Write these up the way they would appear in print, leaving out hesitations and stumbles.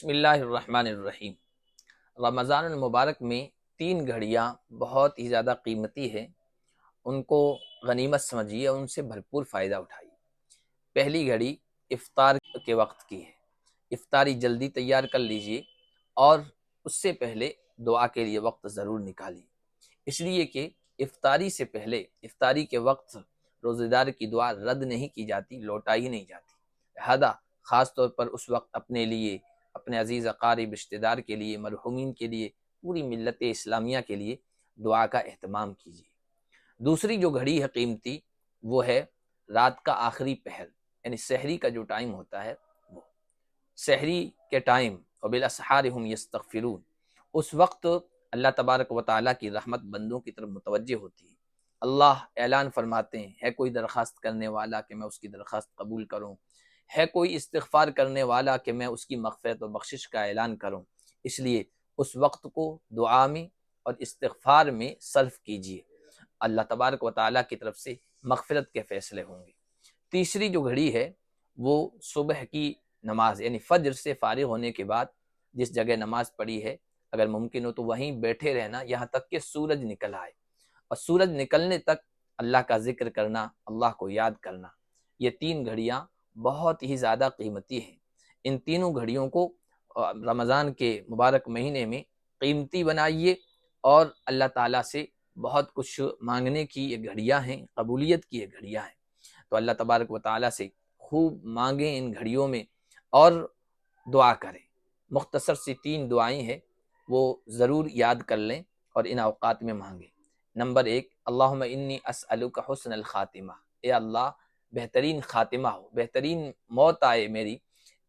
بسم اللہ الرحمن الرحیم۔ رمضان المبارک میں 3 گھڑیاں بہت ہی زیادہ قیمتی ہیں، ان کو غنیمت سمجھیے، ان سے بھرپور فائدہ اٹھائیے۔ پہلی گھڑی افطار کے وقت کی ہے۔ افطاری جلدی تیار کر لیجئے اور اس سے پہلے دعا کے لیے وقت ضرور نکالیے، اس لیے کہ افطاری سے پہلے، افطاری کے وقت روزہ دار کی دعا رد نہیں کی جاتی، لوٹائی نہیں جاتی۔ لہذا خاص طور پر اس وقت اپنے لیے، اپنے عزیز اقارب رشتہ دار کے لیے، مرحومین کے لیے، پوری ملت اسلامیہ کے لیے دعا کا اہتمام کیجیے۔ دوسری جو گھڑی ہے قیمتی، وہ ہے رات کا آخری پہر، یعنی سحری کا جو ٹائم ہوتا ہے، وہ سحری کے ٹائم وبالاسحار هم یستغفرون، اس وقت اللہ تبارک و تعالیٰ کی رحمت بندوں کی طرف متوجہ ہوتی ہے۔ اللہ اعلان فرماتے ہیں، ہے کوئی درخواست کرنے والا کہ میں اس کی درخواست قبول کروں، ہے کوئی استغفار کرنے والا کہ میں اس کی مغفرت و بخشش کا اعلان کروں۔ اس لیے اس وقت کو دعا میں اور استغفار میں صرف کیجیے، اللہ تبارک و تعالیٰ کی طرف سے مغفرت کے فیصلے ہوں گے۔ تیسری جو گھڑی ہے وہ صبح کی نماز، یعنی فجر سے فارغ ہونے کے بعد جس جگہ نماز پڑھی ہے، اگر ممکن ہو تو وہیں بیٹھے رہنا یہاں تک کہ سورج نکل آئے، اور سورج نکلنے تک اللہ کا ذکر کرنا، اللہ کو یاد کرنا۔ یہ 3 گھڑیاں بہت ہی زیادہ قیمتی ہیں۔ ان تینوں گھڑیوں کو رمضان کے مبارک مہینے میں قیمتی بنائیے، اور اللہ تعالیٰ سے بہت کچھ مانگنے کی یہ گھڑیاں ہیں، قبولیت کی یہ گھڑیاں ہیں۔ تو اللہ تبارک و تعالیٰ سے خوب مانگیں ان گھڑیوں میں اور دعا کریں۔ مختصر سی 3 دعائیں ہیں، وہ ضرور یاد کر لیں اور ان اوقات میں مانگیں۔ نمبر 1، اللہم انی اسألک حسن الخاتمہ، اے اللہ بہترین خاتمہ ہو، بہترین موت آئے میری،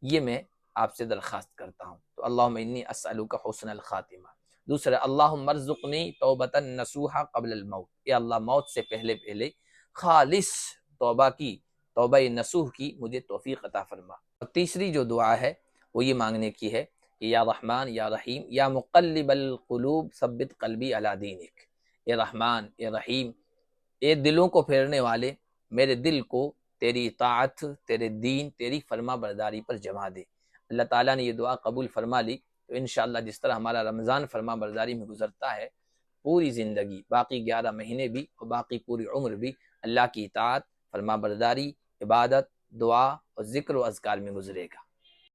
یہ میں آپ سے درخواست کرتا ہوں۔ تو اللہم انی اسألک حسن الخاتمہ۔ دوسرا، اللہم ارزقنی توبۃ نصوحا قبل الموت، اے اللہ موت سے پہلے پہلے خالص توبہ کی، توبہ نصوح کی مجھے توفیق عطا فرما۔ اور تیسری جو دعا ہے وہ یہ مانگنے کی ہے کہ یا رحمان یا رحیم یا مقلب القلوب ثبت قلبی علی دینک، اے رحمان اے رحیم، اے دلوں کو پھیرنے والے، میرے دل کو تیری اطاعت، تیرے دین، تیری فرما برداری پر جما دے۔ اللہ تعالیٰ نے یہ دعا قبول فرما لی تو انشاءاللہ جس طرح ہمارا رمضان فرما برداری میں گزرتا ہے، پوری زندگی، باقی 11 مہینے بھی اور باقی پوری عمر بھی اللہ کی اطاعت، فرما برداری، عبادت، دعا اور ذکر و اذکار میں گزرے گا۔